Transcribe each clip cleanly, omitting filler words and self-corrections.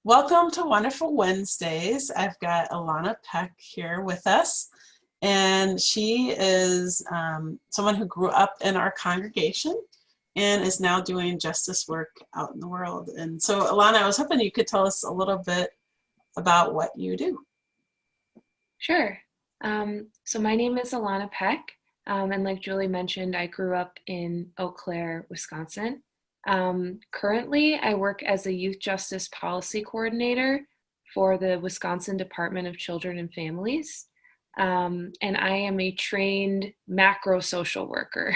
Welcome to Wonderful Wednesdays. I've got Alana Peck here with us, and she is someone who grew up in our congregation and is now doing justice work out in the world. And so, Alana, I was hoping you could tell us a little bit about what you do. Sure. So my name is Alana Peck, and like Julie mentioned, I grew up in Eau Claire, Wisconsin. Currently, I work as a youth justice policy coordinator for the Wisconsin Department of Children and Families, and I am a trained macro social worker.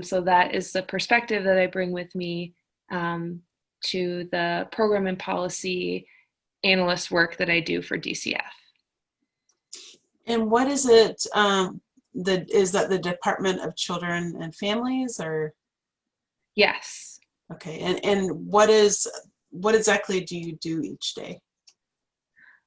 So that is the perspective that I bring with me to the program and policy analyst work that I do for DCF. And what is it? Is that the Department of Children and Families, or Yes. okay? And what exactly do you do each day?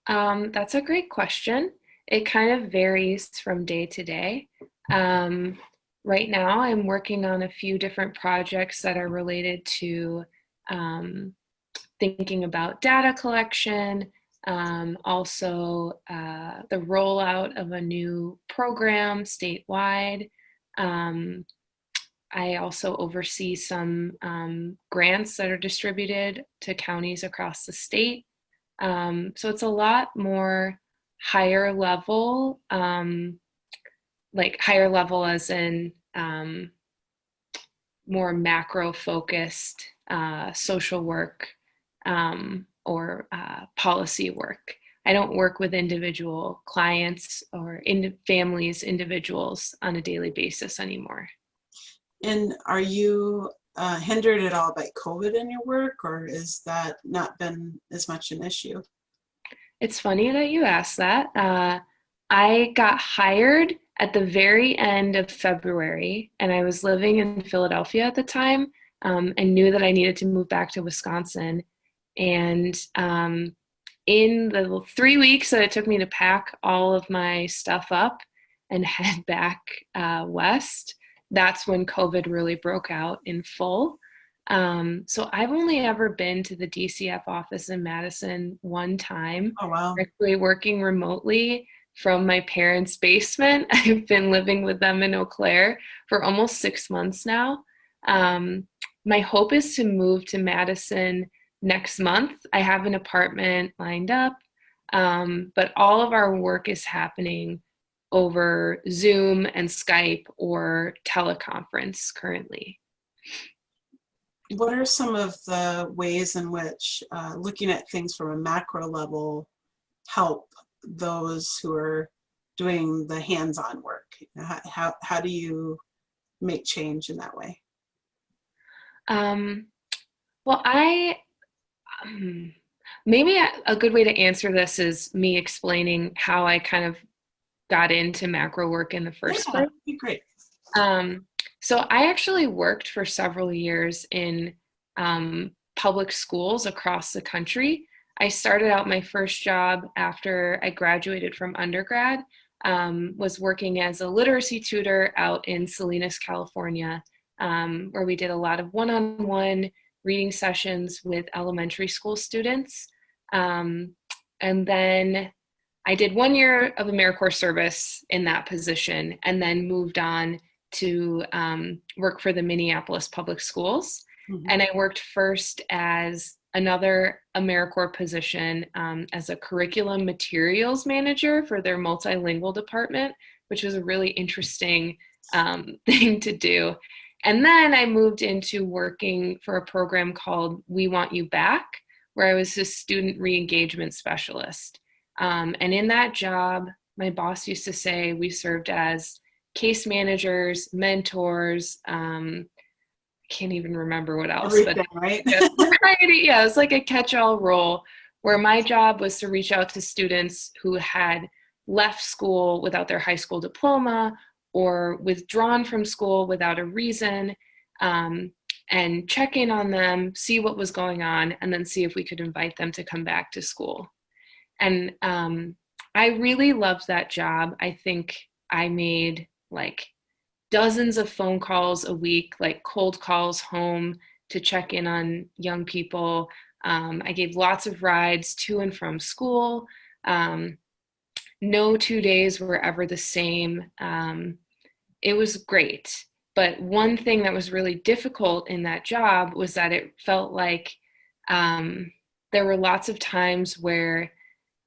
That's a great question. It kind of varies from day to day. Um, right now, I'm working on a few different projects that are related to um, thinking about data collection, also the rollout of a new program statewide. Um, I also oversee some grants that are distributed to counties across the state. So it's a lot more higher level, like higher level as in more macro focused social work or policy work. I don't work with individual clients or families, individuals on a daily basis anymore. And are you hindered at all by COVID in your work, or is that not been as much an issue? It's funny that you asked that. I got hired at the very end of February, and I was living in Philadelphia at the time, and knew that I needed to move back to Wisconsin. And in the 3 weeks that it took me to pack all of my stuff up and head back west, that's when COVID really broke out in full. So I've only ever been to the DCF office in Madison one time, Oh, wow. actually working remotely from my parents' basement. I've been living with them in Eau Claire for almost 6 months now. Um, my hope is to move to Madison next month. I have an apartment lined up, but all of our work is happening over Zoom and Skype or teleconference currently. What are some of the ways in which looking at things from a macro level help those who are doing the hands-on work? How do you make change in that way? Um, well, maybe a good way to answer this is me explaining how I kind of got into macro work in the Yeah, first that'd place. be great. Um, so I actually worked for several years in public schools across the country. I started out my first job after I graduated from undergrad, was working as a literacy tutor out in Salinas, California, where we did a lot of one-on-one reading sessions with elementary school students. Um, and then I did 1 year of AmeriCorps service in that position and then moved on to work for the Minneapolis Public Schools. Mhm. And I worked first as another AmeriCorps position as a curriculum materials manager for their multilingual department, which was a really interesting thing to do. And then I moved into working for a program called We Want You Back, where I was a student re-engagement specialist. And in that job, my boss used to say we served as case managers, mentors. Can't even remember what else, but Everything, right? variety. Yeah, it's like a catch-all role where my job was to reach out to students who had left school without their high school diploma or withdrawn from school without a reason, um, and check in on them, see what was going on, and then see if we could invite them to come back to school. And I really loved that job. I think I made like dozens of phone calls a week, like cold calls home to check in on young people. I gave lots of rides to and from school. No 2 days were ever the same. It was great. But one thing that was really difficult in that job was that it felt like there were lots of times where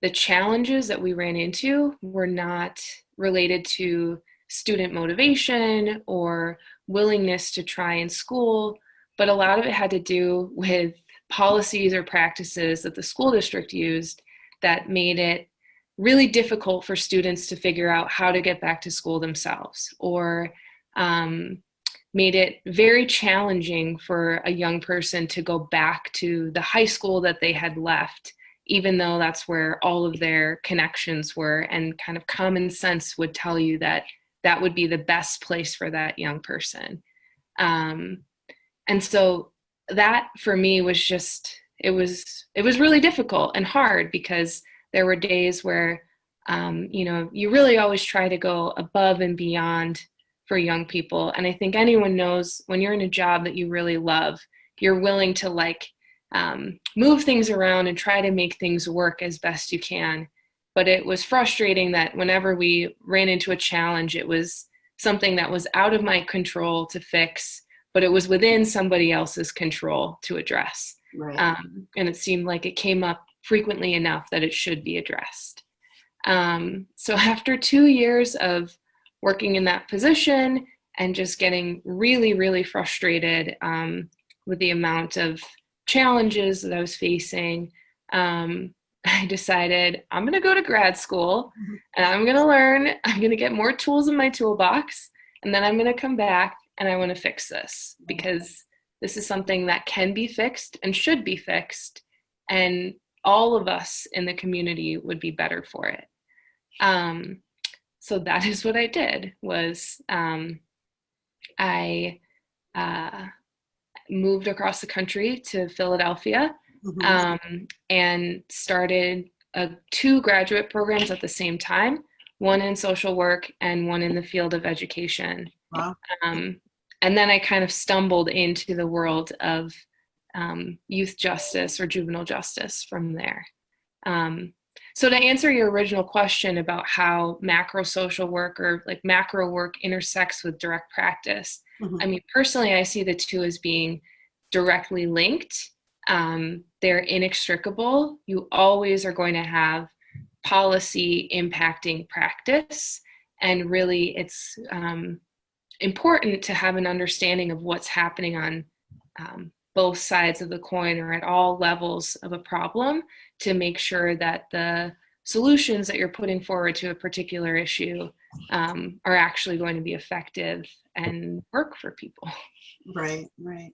the challenges that we ran into were not related to student motivation or willingness to try in school, but a lot of it had to do with policies or practices that the school district used that made it really difficult for students to figure out how to get back to school themselves, or made it very challenging for a young person to go back to the high school that they had left, even though that's where all of their connections were, and kind of common sense would tell you that that would be the best place for that young person. And so that for me was just, it was really difficult and hard, because there were days where you really always try to go above and beyond for young people. And I think anyone knows when you're in a job that you really love, you're willing to move things around and try to make things work as best you can. But it was frustrating that whenever we ran into a challenge, it was something that was out of my control to fix, but it was within somebody else's control to address. Right. And it seemed like it came up frequently enough that it should be addressed. So after 2 years of working in that position and just getting really, really frustrated with the amount of challenges that I was facing, I decided I'm going to go to grad school and I'm going to learn, I'm going to get more tools in my toolbox, and then I'm going to come back and I want to fix this, because this is something that can be fixed and should be fixed, and all of us in the community would be better for it. So that is what I did, was I moved across the country to Philadelphia, and started 2 graduate programs at the same time, one in social work and one in the field of education. Wow. And then I kind of stumbled into the world of youth justice or juvenile justice from there. So to answer your original question about how macro social work or macro work intersects with direct practice, I mean, personally, I see the two as being directly linked. They're inextricable. You always are going to have policy impacting practice, and really it's important to have an understanding of what's happening on both sides of the coin, or at all levels of a problem, to make sure that the solutions that you're putting forward to a particular issue are actually going to be effective and work for people. Right, right.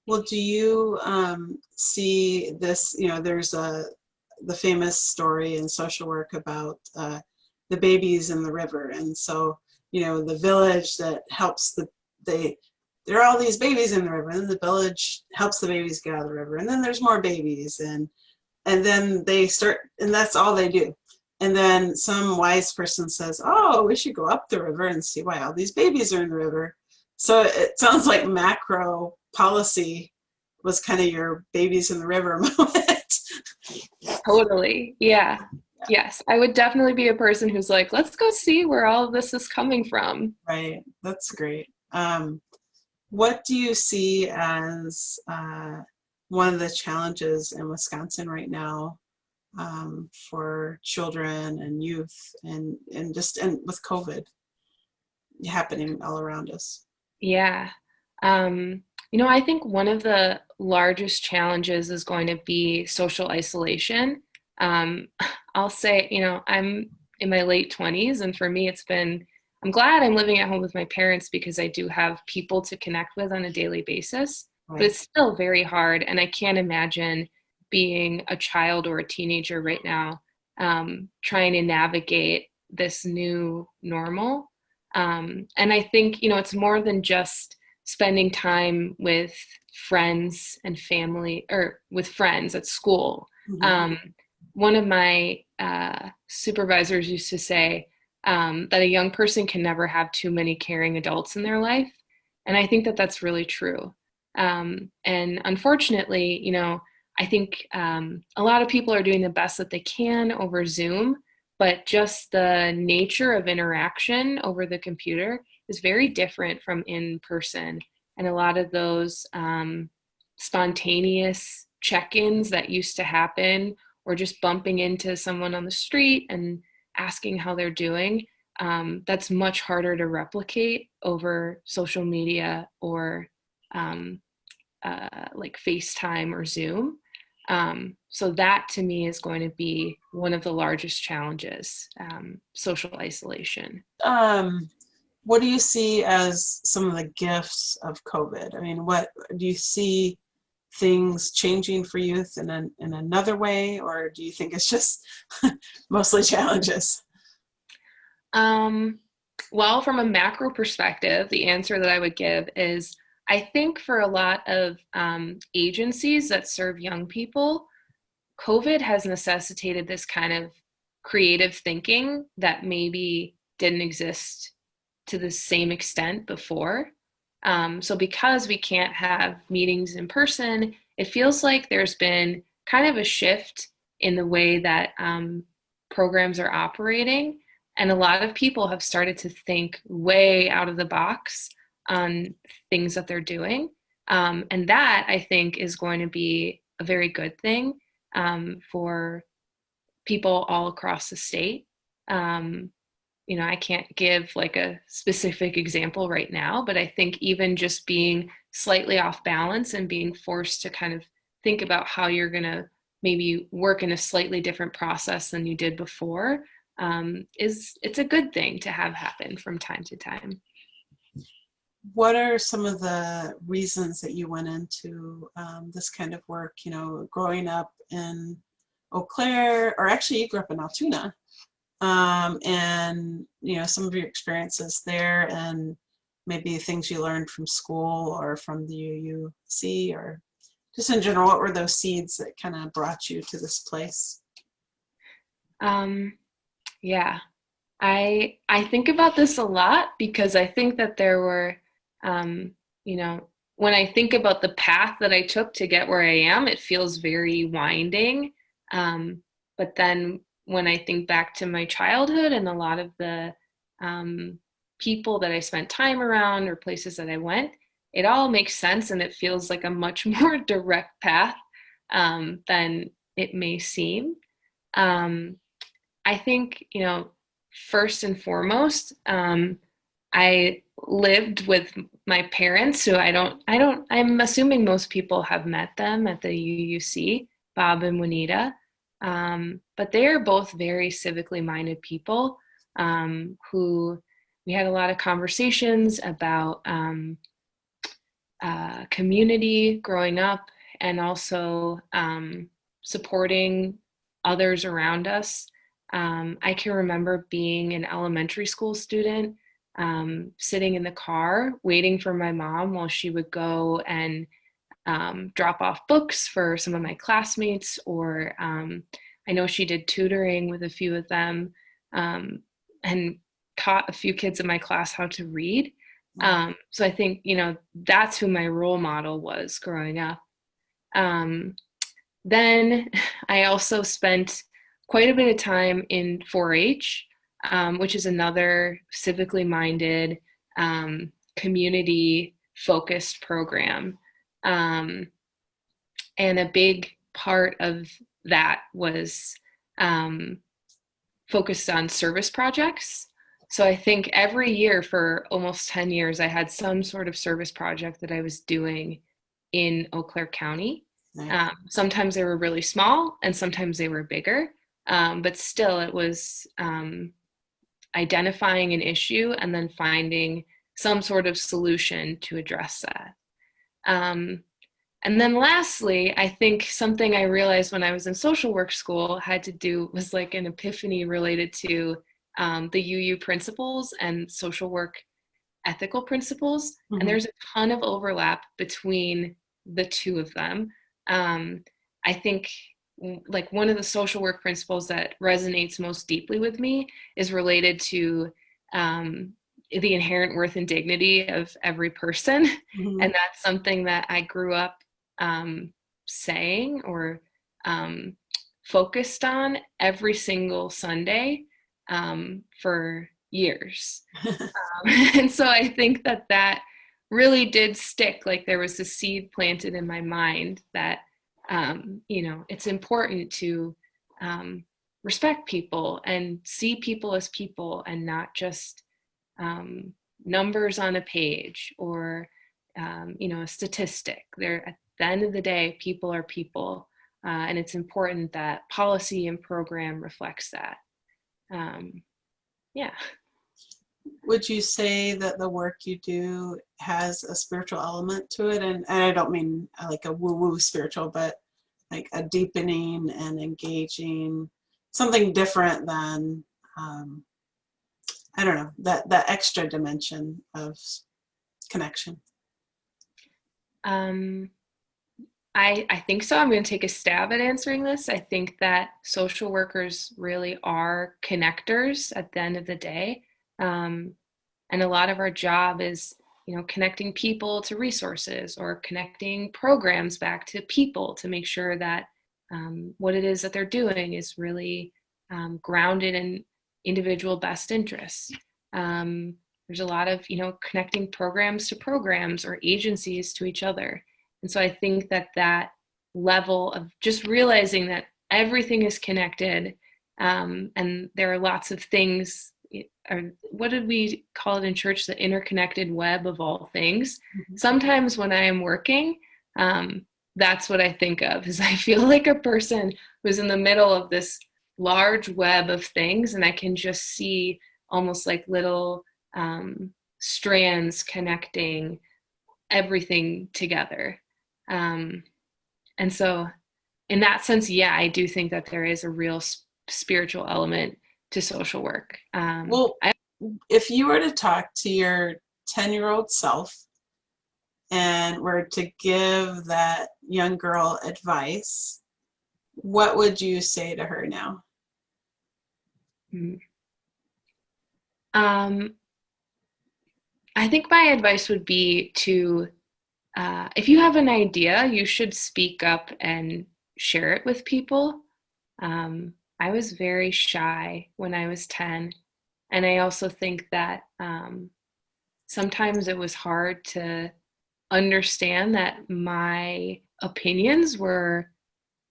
Well, do you see this, there's the famous story in social work about the babies in the river. And so, the village that helps there are all these babies in the river, and then the village helps the babies get out of the river. And then there's more babies, and then they start, and that's all they do. And then some wise person says, oh, we should go up the river and see why all these babies are in the river. So it sounds like macro policy was kind of your babies in the river moment. Totally. Yeah. Yes. I would definitely be a person who's like, let's go see where all of this is coming from. Right. That's great. What do you see as one of the challenges in Wisconsin right now for children and youth, and with COVID happening all around us? Yeah. I think one of the largest challenges is going to be social isolation. I'll say, I'm in my late 20s, and for me, I'm glad I'm living at home with my parents, because I do have people to connect with on a daily basis, Right. But it's still very hard. And I can't imagine being a child or a teenager right now, trying to navigate this new normal. And I think, it's more than just spending time with friends and family, or with friends at school. One of my supervisors used to say that a young person can never have too many caring adults in their life. And I think that that's really true. And unfortunately, I think a lot of people are doing the best that they can over Zoom, but just the nature of interaction over the computer is very different from in person. And a lot of those spontaneous check-ins that used to happen, or just bumping into someone on the street and asking how they're doing, that's much harder to replicate over social media or like FaceTime or Zoom. So that to me is going to be one of the largest challenges, social isolation. What do you see as some of the gifts of COVID? I mean, what do you see things changing for youth in another way, or do you think it's just mostly challenges? Well, from a macro perspective, the answer that I would give is I think for a lot of agencies that serve young people, COVID has necessitated this kind of creative thinking that maybe didn't exist to the same extent before. So because we can't have meetings in person, it feels like there's been kind of a shift in the way that programs are operating. And a lot of people have started to think way out of the box on things that they're doing. And that I think is going to be a very good thing for people all across the state. I can't give like a specific example right now, but I think even just being slightly off balance and being forced to kind of think about how you're going to maybe work in a slightly different process than you did before it's a good thing to have happen from time to time. What are some of the reasons that you went into this kind of work, growing up in Eau Claire, or actually you grew up in Altoona, and some of your experiences there, and maybe things you learned from school or from the UUC, or just in general, what were those seeds that kind of brought you to this place? Yeah, I think about this a lot because I think that there were, when I think about the path that I took to get where I am, it feels very winding. But then when I think back to my childhood and a lot of the people that I spent time around or places that I went, it all makes sense and it feels like a much more direct path than it may seem. I think, first and foremost, I lived with my parents, who I'm assuming most people have met them at the UUC, Bob and Juanita. But they are both very civically minded people who we had a lot of conversations about community growing up and also supporting others around us. I can remember being an elementary school student, sitting in the car waiting for my mom while she would go and drop off books for some of my classmates, or I know she did tutoring with a few of them and taught a few kids in my class how to read. So I think, that's who my role model was growing up. Then I also spent quite a bit of time in 4-H, which is another civically minded, community-focused program. And a big part of that was focused on service projects. So I think every year for almost 10 years, I had some sort of service project that I was doing in Eau Claire County. Nice. Sometimes they were really small and sometimes they were bigger. But still, it was identifying an issue and then finding some sort of solution to address that. And then lastly, I think something I realized when I was in social work school was like an epiphany related to the UU principles and social work ethical principles. Mm-hmm. And there's a ton of overlap between the two of them. I think like one of the social work principles that resonates most deeply with me is related to the inherent worth and dignity of every person. Mm-hmm. And that's something that I grew up saying or focused on every single Sunday for years. And so I think that that really did stick. Like there was a seed planted in my mind that, it's important to respect people and see people as people and not just numbers on a page or, a statistic. They're, at the end of the day, people are people. And it's important that policy and program reflects that. Yeah. Would you say that the work you do has a spiritual element to it? And I don't mean like a woo-woo spiritual, but like a deepening and engaging, something different than, I don't know, that extra dimension of connection. I think so. I'm going to take a stab at answering this. I think that social workers really are connectors at the end of the day. And a lot of our job is, connecting people to resources or connecting programs back to people to make sure that what it is that they're doing is really grounded in individual best interests. There's a lot of, connecting programs to programs or agencies to each other. And so I think that that level of just realizing that everything is connected and there are lots of things, or what did we call it in church? The interconnected web of all things. Mm-hmm. Sometimes when I am working, that's what I think of, is I feel like a person who's in the middle of this large web of things, and I can just see almost like little strands connecting everything together. And so in that sense, yeah, I do think that there is a real spiritual element to social work. Well, if you were to talk to your 10-year-old self and were to give that young girl advice, what would you say to her now? I think my advice would be to, if you have an idea, you should speak up and share it with people. I was very shy when I was 10. And I also think that sometimes it was hard to understand that my opinions were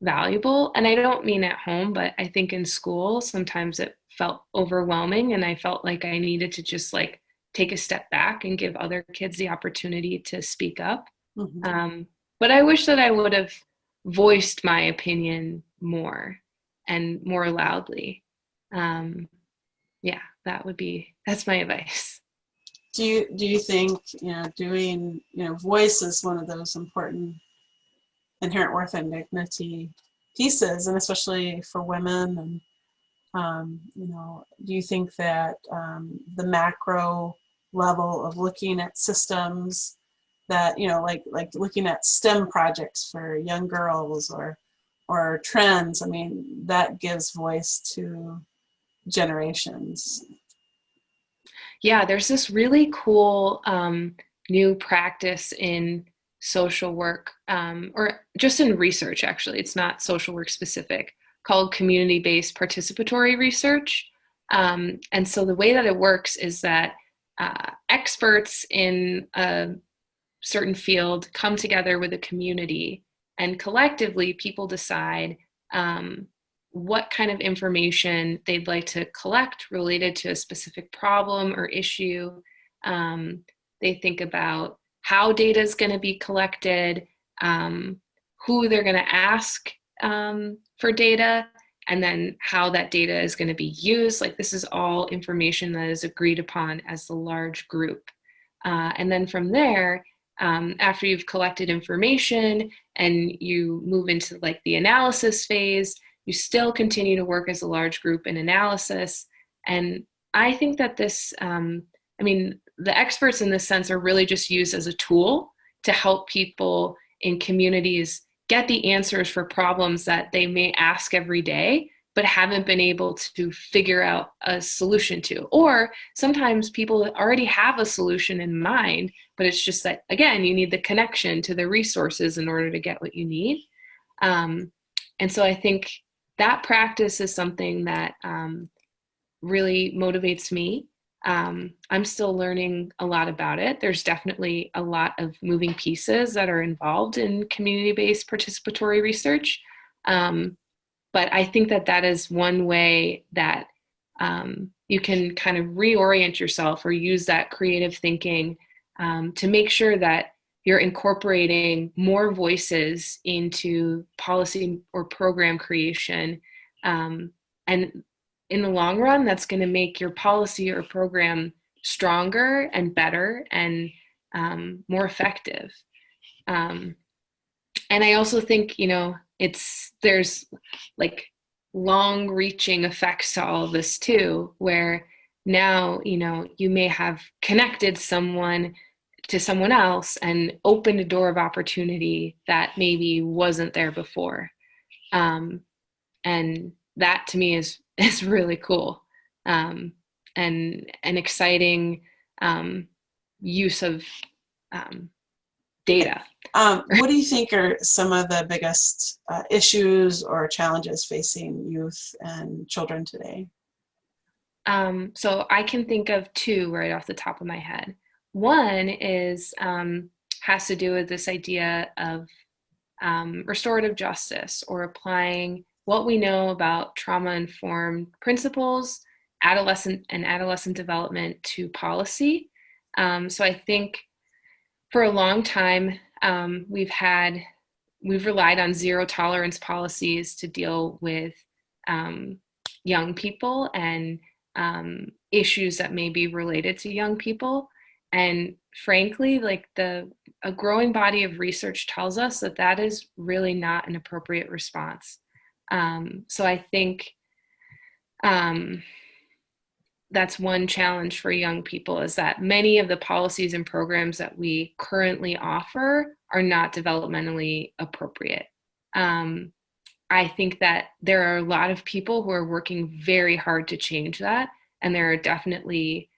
valuable. And I don't mean at home, but I think in school, sometimes it felt overwhelming. And I felt like I needed to just like take a step back and give other kids the opportunity to speak up. Mm-hmm. But I wish that I would have voiced my opinion more and more loudly. Yeah, that's my advice. Do you think, doing, voice is one of those important inherent worth and dignity pieces, and especially for women, and, do you think that the macro level of looking at systems that, like looking at STEM projects for young girls or trends, I mean, that gives voice to generations? Yeah, there's this really cool new practice in social work, or just in research, actually. It's not social work specific, called community-based participatory research. And so the way that it works is that experts in a certain field come together with a community, and collectively people decide what kind of information they'd like to collect related to a specific problem or issue. They think about how data is going to be collected, who they're going to ask for data, and then how that data is going to be used. Like, this is all information that is agreed upon as the large group. And then from there, after you've collected information and you move into like the analysis phase, you still continue to work as a large group in analysis. And I think that this, the experts in this sense are really just used as a tool to help people in communities get the answers for problems that they may ask every day, but haven't been able to figure out a solution to. Or sometimes people already have a solution in mind, but it's just that, again, you need the connection to the resources in order to get what you need. And so I think that practice is something that really motivates me. I'm still learning a lot about it. There's definitely a lot of moving pieces that are involved in community-based participatory research. But I think that that is one way that you can kind of reorient yourself or use that creative thinking to make sure that you're incorporating more voices into policy or program creation. And in the long run, that's going to make your policy or program stronger and better and more effective. Um, and I also think, there's like long reaching effects to all of this too, where now, you may have connected someone to someone else and opened a door of opportunity that maybe wasn't there before. And that to me is really cool, and an exciting use of data. What do you think are some of the biggest issues or challenges facing youth and children today? So I can think of two right off the top of my head. One is has to do with this idea of restorative justice, or applying what we know about trauma-informed principles, adolescent development to policy. So I think for a long time we've relied on zero tolerance policies to deal with young people and issues that may be related to young people. And frankly, like a growing body of research tells us that that is really not an appropriate response. So I think that's one challenge for young people, is that many of the policies and programs that we currently offer are not developmentally appropriate. I think that there are a lot of people who are working very hard to change that. And there are definitely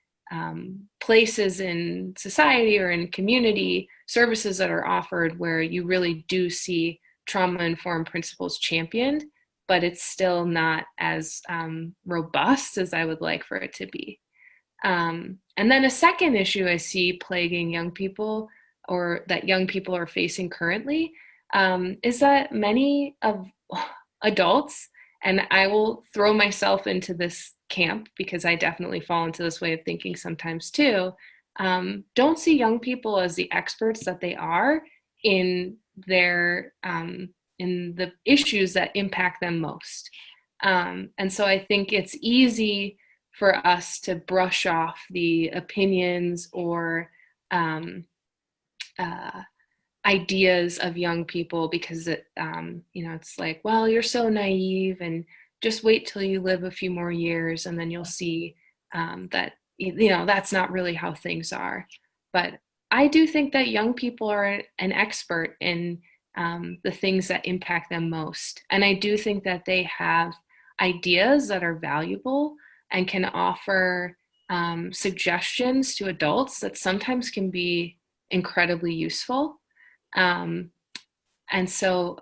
places in society or in community services that are offered where you really do see trauma-informed principles championed, but it's still not as robust as I would like for it to be. And then a second issue I see plaguing young people, or that young people are facing currently, is that many of adults, and I will throw myself into this camp because I definitely fall into this way of thinking sometimes too, don't see young people as the experts that they are in their in the issues that impact them most. And so I think it's easy for us to brush off the opinions or ideas of young people because it's like, well, you're so naive, and just wait till you live a few more years and then you'll see that that's not really how things are. But I do think that young people are an expert in the things that impact them most, and I do think that they have ideas that are valuable and can offer suggestions to adults that sometimes can be incredibly useful. And so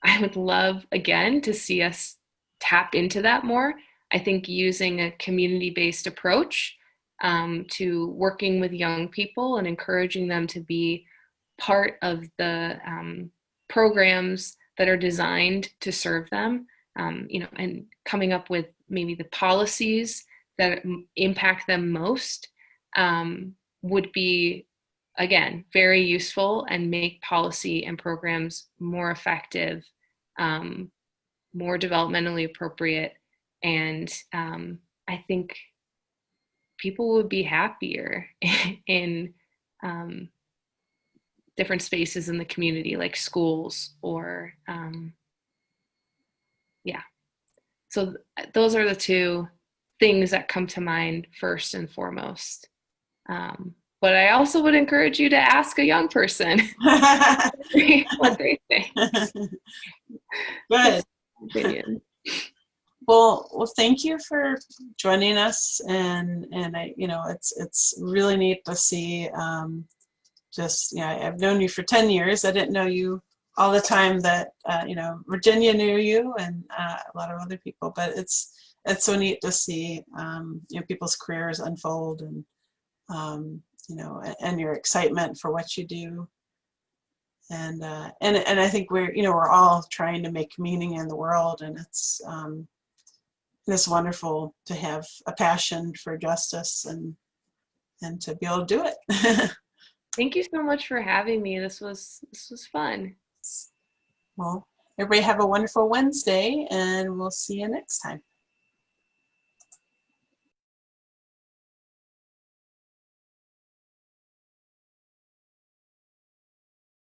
I would love, again, to see us tap into that more. I think using a community-based approach to working with young people and encouraging them to be part of the programs that are designed to serve them, and coming up with maybe the policies that impact them most would be, again, very useful and make policy and programs more effective, more developmentally appropriate. And I think people would be happier in different spaces in the community, like schools or, yeah. So those are the two things that come to mind first and foremost. But I also would encourage you to ask a young person what they think. Good. Opinion. Well, thank you for joining us, and I, it's really neat to see. I've known you for 10 years. I didn't know you all the time that Virginia knew you and a lot of other people, but it's so neat to see people's careers unfold and and your excitement for what you do. And I think we're all trying to make meaning in the world, and it's wonderful to have a passion for justice and to be able to do it. Thank you so much for having me. This was fun. Well, everybody have a wonderful Wednesday, and we'll see you next time.